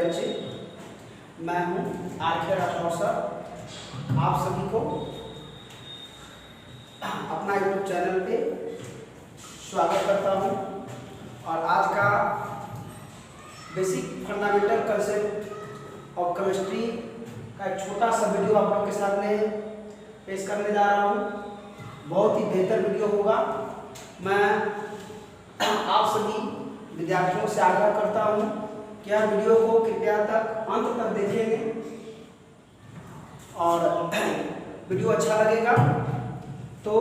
बच्चे, मैं हूं आर.के. राठौर सर। आप सभी को अपना यूट्यूब चैनल पे स्वागत करता हूं। और आज का basic fundamental concept of chemistry का एक छोटा सा वीडियो आप लोग के सामने पेश करने जा रहा हूं। बहुत ही बेहतर वीडियो होगा। मैं आप सभी विद्यार्थियों से आग्रह करता हूं कि यह वीडियो को कृपया अंत तक देखेंगे और वीडियो अच्छा लगेगा तो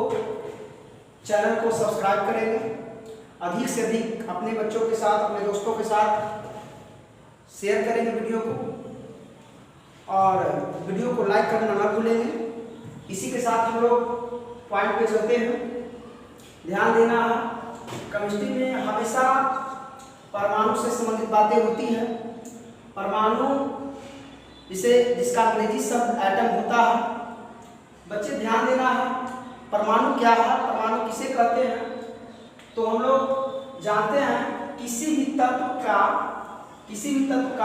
चैनल को सब्सक्राइब करेंगे। अधिक से अधिक अपने बच्चों के साथ, अपने दोस्तों के साथ शेयर करेंगे वीडियो को, और वीडियो को लाइक करना ना भूलेंगे। इसी के साथ हम लोग पॉइंट पे चलते हैं। ध्यान देना है, केमिस्ट्री में हमेशा परमाणु से संबंधित बातें होती हैं। परमाणु जिसका अंग्रेजी शब्द एटम होता है। बच्चे ध्यान देना है, परमाणु क्या है, परमाणु किसे कहते हैं। तो हम लोग जानते हैं किसी भी तत्व का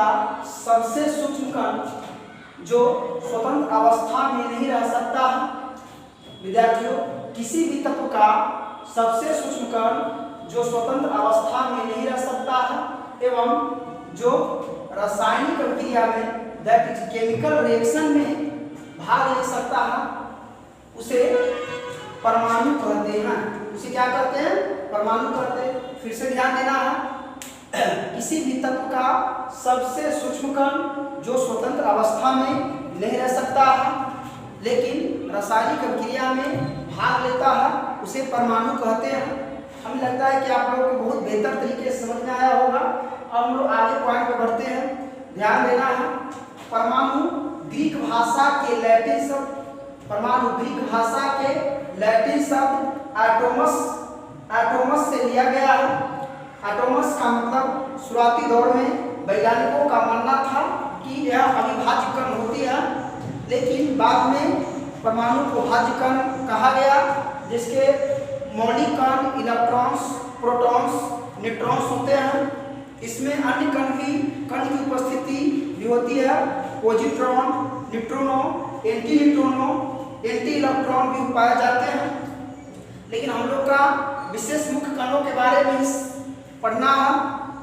सबसे सूक्ष्म कण जो स्वतंत्र अवस्था में नहीं रह सकता है। विद्यार्थियों, किसी भी तत्व का सबसे सूक्ष्म कण जो स्वतंत्र अवस्था में नहीं रह सकता है एवं जो रासायनिक प्रक्रिया में, दैट इज केमिकल रिएक्शन में भाग ले सकता है, उसे परमाणु कहते हैं। उसे क्या कहते हैं? परमाणु कहते हैं। फिर से ध्यान देना है, किसी भी तत्व का सबसे सूक्ष्म कण जो स्वतंत्र अवस्था में नहीं रह सकता है लेकिन रासायनिक प्रक्रिया में भाग लेता है, उसे परमाणु कहते हैं। हमें लगता है कि आप लोगों को बहुत बेहतर तरीके से समझ में आया होगा। अब हम लोग आगे पॉइंट पर बढ़ते हैं। ध्यान देना है, परमाणु ग्रीक भाषा के लैटिन शब्द एटोमस से लिया गया है। एटोमस का मतलब शुरुआती दौर में वैज्ञानिकों का मानना था कि यह अविभाज्य कण होती है, लेकिन बाद में परमाणु को भाज्य कण कहा गया, जिसके मौलिक कण इलेक्ट्रॉन्स, प्रोटॉन्स, न्यूट्रॉन्स होते हैं। इसमें अन्य कण की उपस्थिति भी होती है। Positron, neutrino, anti neutrino, anti electron भी पाए जाते हैं। लेकिन हम लोग का विशेष मुख्य कणों के बारे में पढ़ना है,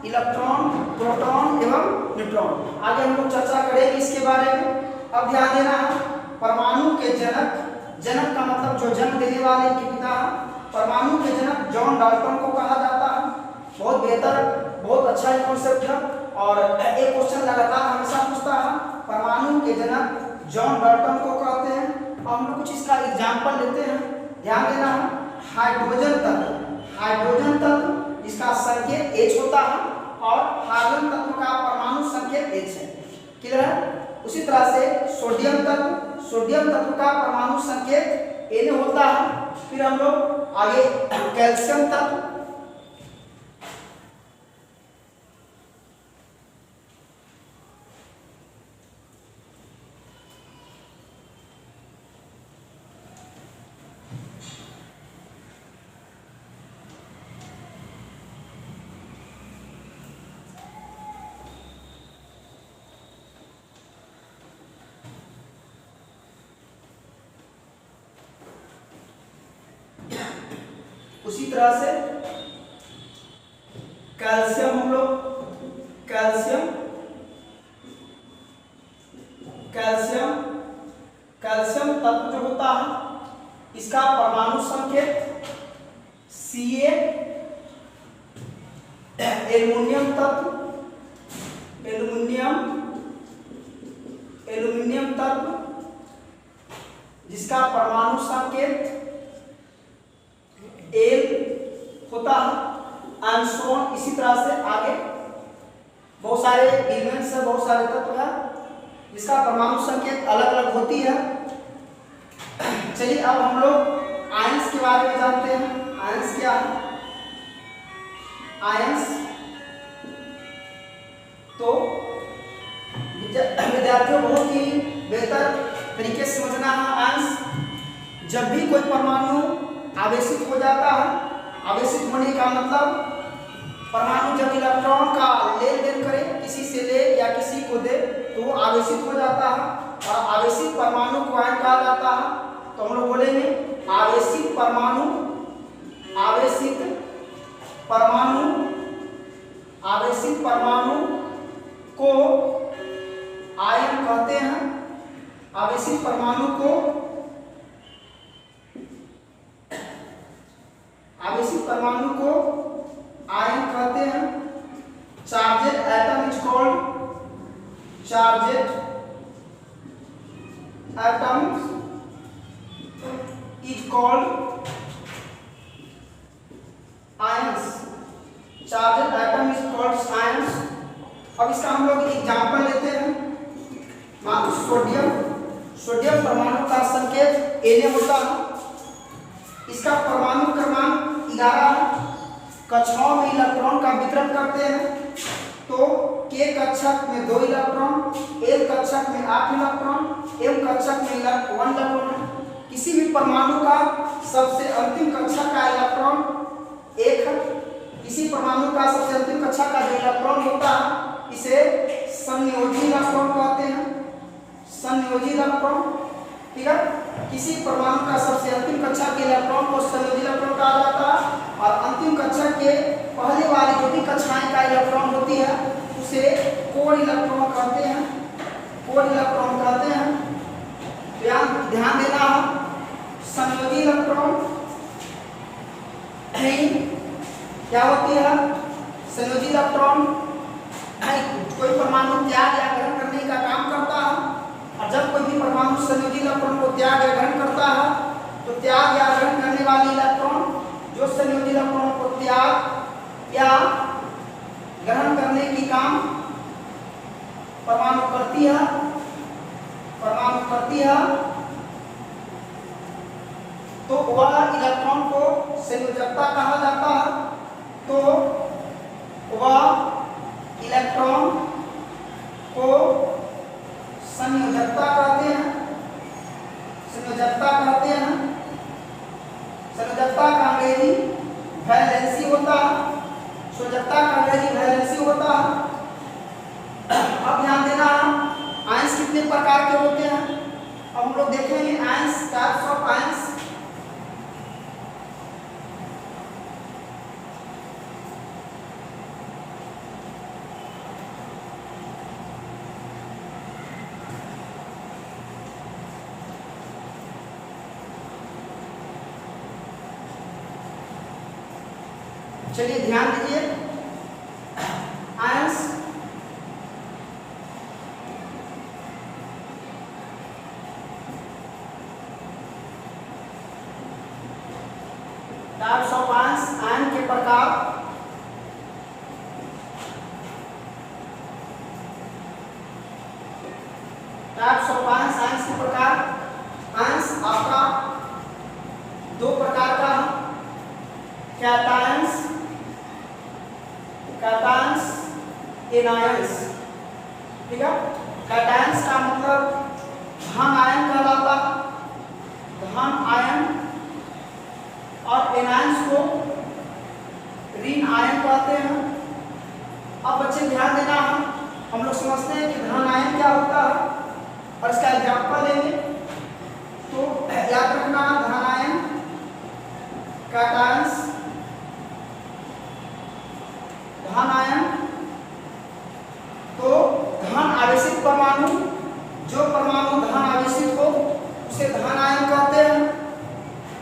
इलेक्ट्रॉन, प्रोटॉन एवं न्यूट्रॉन। आगे हम लोग चर्चा करेंगे इसके बारे में। अब ध्यान देना है, परमाणु के जनक का मतलब जो जन्म देने वाले के पिता है। परमाणु के जनक जॉन डाल्टन को कहा जाता है। बहुत बेहतर, बहुत अच्छा कॉन्सेप्ट है और एक क्वेश्चन लगातार हमेशा पूछता है, परमाणु के जनक जॉन डाल्टन को कहते हैं। अब हम लोग कुछ इसका एग्जाम्पल लेते हैं। ध्यान देना है, हाइड्रोजन तत्व इसका संकेत H होता है और हाइड्रोजन तत्व का परमाणु संकेत H है। क्लियर है? उसी तरह से सोडियम तत्व का परमाणु संकेत Na होता है। फिर हम लोग आगे कैल्शियम तत्व, उसी तरह से कैल्शियम, हम लोग कैल्शियम तत्व जो होता है इसका परमाणु संकेत Ca। एल्युमिनियम तत्व जिसका परमाणु संकेत Al होता है। एंड इसी तरह से आगे बहुत सारे एलिमेंट्स है, बहुत सारे तत्व है जिसका परमाणु संकेत अलग अलग होती है। चलिए अब हम लोग आयंस के बारे में जानते हैं। आयंस क्या है? आयंस तो विद्यार्थियों बहुत ही बेहतर तरीके से समझना है। आयंस जब भी कोई परमाणु आवेशित हो जाता है, आवेशित होने का मतलब परमाणु जब इलेक्ट्रॉन का लेन देन करे, किसी से ले या किसी को को दे तो वो आवेशित हो जाता है, और आवेशित परमाणु को आयन कहा जाता है। तो हम लोग बोलेंगे आवेशित परमाणु, आवेशित परमाणु, आवेशित परमाणु को आयन कहते हैं, आवेशित परमाणु को, आवेशित परमाणु को आयन कहते हैं। Charged atom is called, charged atom is called ions, charged atom is called ions. अब इसका हम लोग एग्जाम्पल लेते हैं। सोडियम, सोडियम परमाणु का संकेत Na होता है, इसका परमाणु क्रमांक 11 है। कक्षाओं में इलेक्ट्रॉन का वितरण करते हैं, तो K कक्षक में 2 इलेक्ट्रॉन, L कक्षक में 8 इलेक्ट्रॉन, M कक्षक में 1 इलेक्ट्रॉन है। किसी भी परमाणु का सबसे अंतिम कक्षा का इलेक्ट्रॉन 1 है। किसी परमाणु का सबसे अंतिम कक्षा का जो इलेक्ट्रॉन होता है इसे संयोजी इलेक्ट्रॉन कहते हैं, संयोजी इलेक्ट्रॉन। ठीक है, किसी परमाणु का सबसे अंतिम कक्षा के इलेक्ट्रॉन को संयोजी इलेक्ट्रॉन कहा जाता है, और अंतिम कक्षा के पहले वाली जो भी कक्षाएं का इलेक्ट्रॉन होती है उसे कोर इलेक्ट्रॉन कहते हैं, कोर इलेक्ट्रॉन कहते हैं। ध्यान देना है, संयोजी इलेक्ट्रॉन क्या होती है? संयोजी इलेक्ट्रॉन कोई परमाणु त्याग या ग्रहण करने का काम करता है, और जब कोई भी परमाणु संयोजी इलेक्ट्रॉन को त्याग या ग्रहण करता है तो त्याग या ग्रहण करने वाली इलेक्ट्रॉन जो संयोजी इलेक्ट्रॉन को त्याग या ग्रहण करने की काम परमाणु करती है, परमाणु करती है, तो वह इलेक्ट्रॉन को संयोजकता कहा जाता है। तो वह इलेक्ट्रॉन को संयोजकता कहते हैं, संयोजकता कहते हैं। संयोजकता का अंग्रेजी वैलेंसी होता है, संयोजकता का अंग्रेजी वैलेंसी होता है। अब ध्यान देना, आयंस कितने प्रकार के होते हैं? अब हम लोग देखेंगे आयंस, टाइप्स ऑफ आयंस। चलिए ध्यान दीजिए, ions types of ions, ion के प्रकार। टाइप्स ऑफ आयंस, आयंस के प्रकार। आयंस आपका 2 प्रकार का है, कैटायंस, कैटायंस, एनायंस। ठीक है, कैटायंस का मतलब धन आयन कहलाता, धन आयन, और एनायंस को ऋण आयन कहते हैं। अब बच्चे ध्यान देना, हम लोग समझते हैं कि धन आयन क्या होता है और इसका एग्जाम्पल लेंगे। तो याद रखना, धन आयन, कैटायंस, धन आयन, तो धन आवेशित परमाणु, जो परमाणु धन आवेशित हो उसे धन आयन कहते हैं।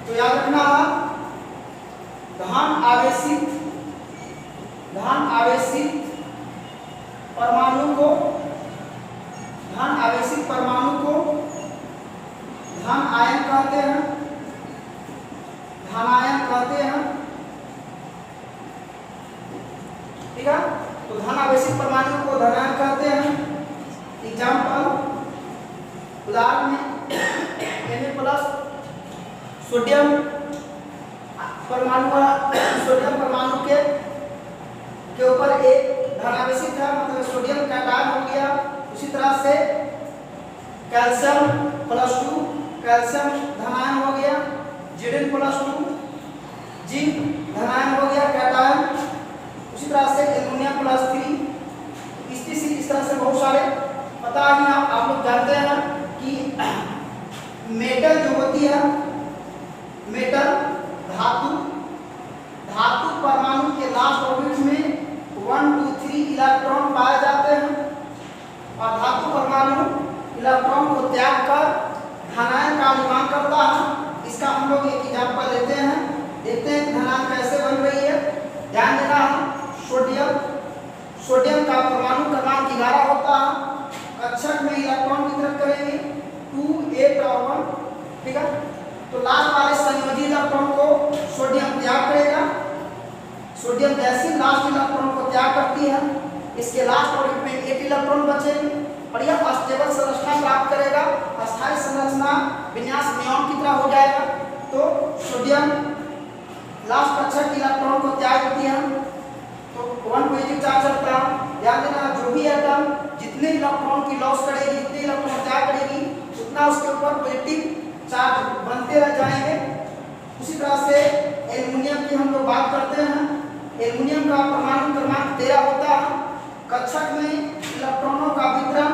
तो याद रखना, धन आवेशित, धन आवेशित परमाणु को, धन आवेशित परमाणु को धन आयन कहते हैं, धन आयन कहते हैं। ठीक है, तो धन आवेशित परमाणु को धन आयन कहते हैं। एग्जाम्पल, उदाहरण में Na+ सोडियम परमाणु, सोडियम परमाणु के ऊपर एक धन आवेशित है, मतलब सोडियम कैटायन हो गया। उसी तरह से कैल्शियम +2, कैल्शियम धन आयन हो गया। Zn+2 जिंक धन आयन हो गया, कैटायन। उसी तरह से एल्युमिनियम +3। इस तरह से बहुत सारे इलेक्ट्रॉन को त्याग कर धनायन का निर्माण करता है। इसका हम लोग एक एग्जाम्पल लेते हैं, देखते हैं कि धनायन कैसे बन रही है। ध्यान देना है, सोडियम का परमाणु क्रमांक 11 होता है। कक्षक में इलेक्ट्रॉन वितरण करेंगे 2 8 और 1, ठीक है। तो लास्ट वाले संयोजी इलेक्ट्रॉन को सोडियम त्याग करेगा। सोडियम जैसे लास्ट इलेक्ट्रॉन को त्याग करती है, इसके लास्ट ऑर्बिट में 8 इलेक्ट्रॉन बचेंगे और यह अस्टेबल संरचना प्राप्त करेगा। अस्थायी संरचना विन्यास नियॉन की तरह हो जाएगा। तो सोडियम लास्ट कक्षक इलेक्ट्रॉन को त्याग देती है तो 1 पॉजिटिव चार्ज रखता है। ध्यान देना, जो भी एटम जितने इलेक्ट्रॉन की लॉस करेगी, जितने इलेक्ट्रॉन त्याग करेगी, उतना उसके ऊपर पॉजिटिव चार्ज बनते रह जाएंगे। उसी तरह से एल्युमिनियम की हम लोग बात करते हैं। एल्युमिनियम का परमाणु क्रमांक 13 होता है। कक्षक में इलेक्ट्रॉनों का वितरण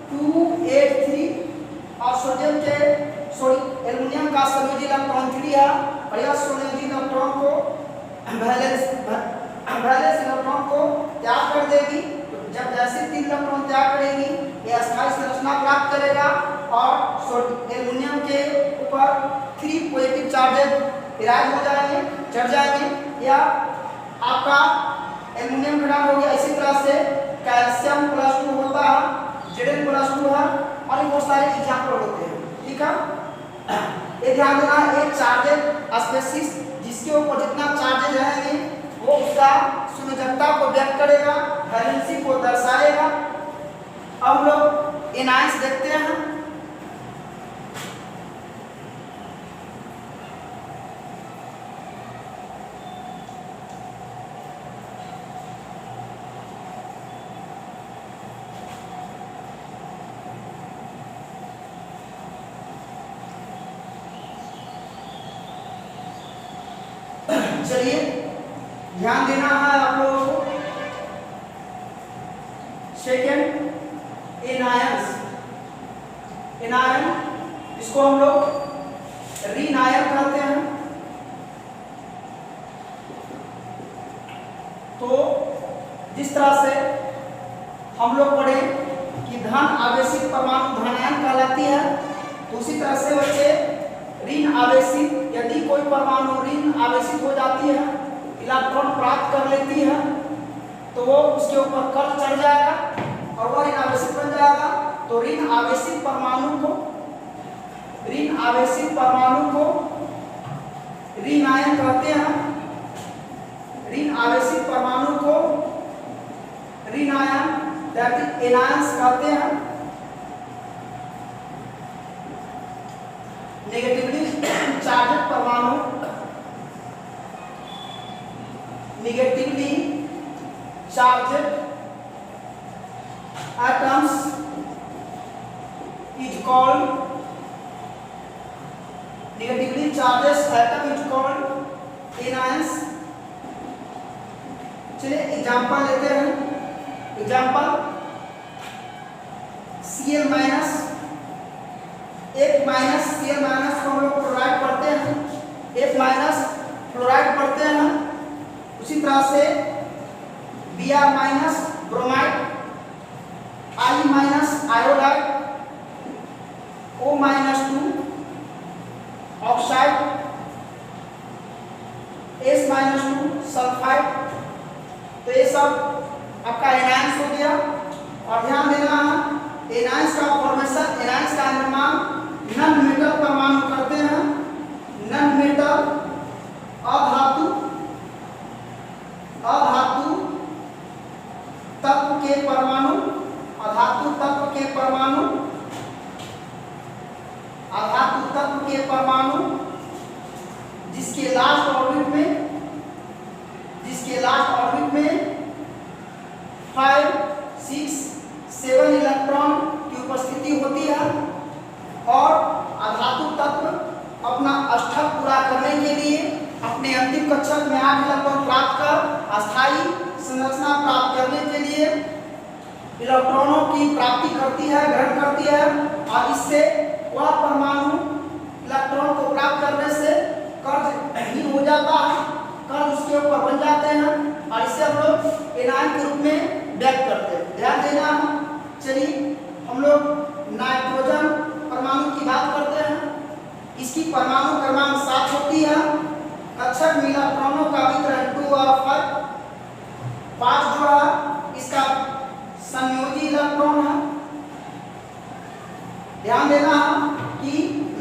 2 8 3 और सोडियम के एल्युमिनियम का संयोजी इलेक्ट्रॉन 3 है और यह संयोजी इलेक्ट्रॉन को वैलेंस इलेक्ट्रॉन को त्याग कर देगी। तो जब जैसे 3 इलेक्ट्रॉन त्याग करेगी, यह अस्थायी संरचना प्राप्त करेगा और एल्युमिनियम के ऊपर 3 पॉजिटिव चार्जेज इराज हो जाएंगे, चढ़ जाएंगे। या आपका एल्युमिनियम घटान हो गया। इसी तरह से कैल्शियम +2 होता है, Zn +2 है और ये बहुत सारे एग्जाम्पल होते हैं, ठीक है। ये ध्यान देना, एक चार्जेज स्पेसिस जिसके ऊपर जितना चार्जेज रहेंगे वो उसका संयोजकता को व्यक्त करेगा, वैलेंसी को दर्शाएगा। अब हम लोग एनायंस देखते हैं। चलिए ध्यान देना है आप लोगों को। सेकेंड एनायंस, एनायन इसको हम लोग रीनायन कहते हैं। तो जिस तरह से हम लोग पढ़े कि धन आवेशित परमाणु धनायन कहलाती है, तो उसी तरह से बच्चे ऋण आवेशित, यदि कोई परमाणु ऋण आवेशित हो जाती है, इलेक्ट्रॉन प्राप्त कर लेती है, तो वो उसके ऊपर कर्ल चढ़ जाएगा और वह ऋण आवेशित बन जाएगा। तो ऋण आवेशित परमाणु को ऋणायन कहते हैं। ऋण आवेशित परमाणु को ऋणायन दैट इज एनायंस कहते हैं। नेगेटिवली चार्जड परमाणु, negatively charged atoms is called negatively charged atom is called anions। चलिए एग्जांपल लेते हैं। एग्जांपल Cl माइनस, एक माइनस Cl माइनस को हम लोग क्लोराइड पढ़ते हैं, एक माइनस क्लोराइड पढ़ते हैं। उसी तरह से Br minus bromide, I minus iodide, O minus 2 oxide, S minus 2 sulphide. तो ये सब आपका एनायंस हो गया। और ध्यान देना है, एनायंस का फॉर्मेशन, एनायंस का निर्माण नन मेटल परमाणु करते हैं। नन मेटल अधातु तत्व के परमाणु, अधातु तत्व के परमाणु, अधातु तत्व के परमाणु जिसके लास्ट ऑर्बिट में 5 6 7 इलेक्ट्रॉन की उपस्थिति होती है। और अधातु तत्व अपना अष्टक पूरा करने के लिए अपने अंतिम कक्षक में 8 इलेक्ट्रॉन प्राप्त कर अस्थायी संरचना प्राप्त करने के लिए इलेक्ट्रॉनों की प्राप्ति करती है, ग्रहण करती है। और इससे वह परमाणु इलेक्ट्रॉन को प्राप्त करने से कर्जहीन हो जाता है, कर्ज उसके ऊपर बन जाते हैं और इसे हम लोग एनायन के रूप में व्यक्त करते हैं। ध्यान देना है। चलिए हम लोग नाइट्रोजन इसकी परमाणु क्रमांक 7 होती है। कक्षक में इलेक्ट्रॉनों का वितरण 2 और 5 जो है इसका संयोजी इलेक्ट्रॉन है। ध्यान देना कि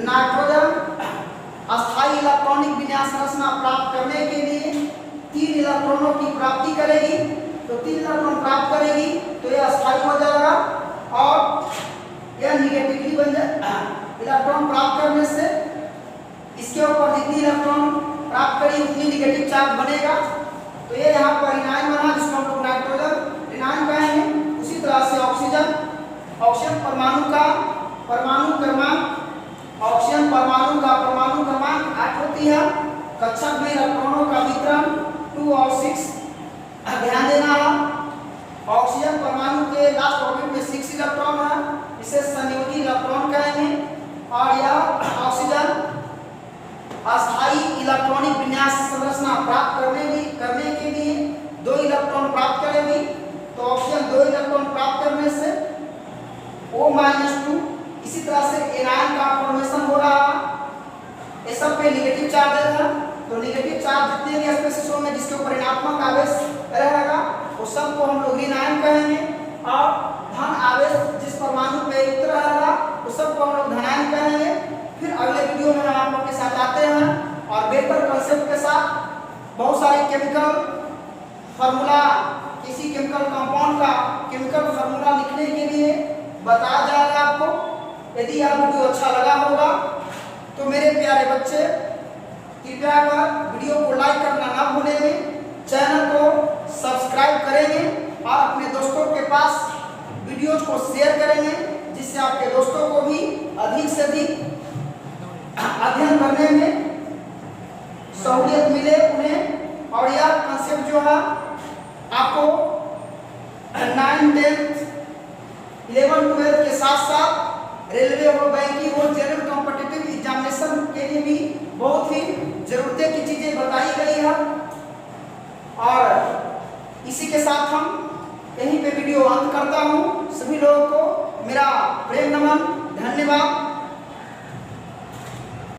नाइट्रोजन अस्थायी इलेक्ट्रॉनिक विन्यास संरचना प्राप्त करने के लिए 3 इलेक्ट्रॉनों की प्राप्ति करेगी। तो 3 इलेक्ट्रॉन प्राप्त करेगी तो यह अस्थायी हो जाएगा और यह निगेटिवली बन जाएगा। इलेक्ट्रॉन प्राप्त करने से इसके ऊपर जितनी इलेक्ट्रॉन प्राप्त करेगी उतनी निगेटिव चार्ज बनेगा। तो ये यहाँ पर इनाइन बना जिसको हम लोग नाइट्रोजन इनाइन कहेंगे। उसी तरह से ऑक्सीजन परमाणु का परमाणु क्रमांक ऑक्सीजन परमाणु का परमाणु क्रमांक 8 होती है। कक्षक में इलेक्ट्रॉनों का वितरण 2 और 6। ध्यान देना है ऑक्सीजन परमाणु के लास्ट ऑर्बिट में 6 इलेक्ट्रॉन है, इसे संयोजी इलेक्ट्रॉन कहेंगे। और यह ऑक्सीजन अस्थायी इलेक्ट्रॉनिक विन्यास संरचना प्राप्त करने के लिए 2 इलेक्ट्रॉन प्राप्त करेगी। तो ऑक्सीजन 2 इलेक्ट्रॉन प्राप्त करने से O-2 इसी तरह से एनायन का फॉर्मेशन हो रहा है। ये सब पे नेगेटिव चार्ज है। तो नेगेटिव चार्ज जितने भी स्पेसिसों में जिसके ऊपर ऋणात्मक आवेश रहेगा वो सब को हम लोग ऋण आयन कहेंगे। और धन आवेश जिस परमाणु पे युक्त रहेगा वो सब को हम लोग धनायन कहेंगे। फिर अगले वीडियो में हम आप लोग के साथ आते हैं और बेहतर कंसेप्ट के साथ बहुत सारे केमिकल फार्मूला किसी केमिकल कंपाउंड का केमिकल फार्मूला लिखने के लिए बताया जाएगा आपको। यदि यह वीडियो अच्छा लगा होगा तो मेरे प्यारे बच्चे कृपया कर वीडियो को लाइक करना ना भूलेंगे, चैनल को सब्सक्राइब करेंगे और अपने दोस्तों के पास वीडियोज को शेयर करेंगे जिससे आपके दोस्तों को भी अधिक से अधिक अध्ययन करने में सहूलियत मिले उन्हें। और यह कंसेप्ट जो है आपको 9, 10, 11, 12 के साथ साथ रेलवे हो, बैंकिंग हो, जनरल कॉम्पिटिटिव एग्जामिनेशन के लिए भी बहुत ही जरूरतें की चीजें बताई गई है। और इसी के साथ हम यहीं पे वीडियो अंत करता हूँ। सभी लोगों को मेरा प्रेम नमन, धन्यवाद।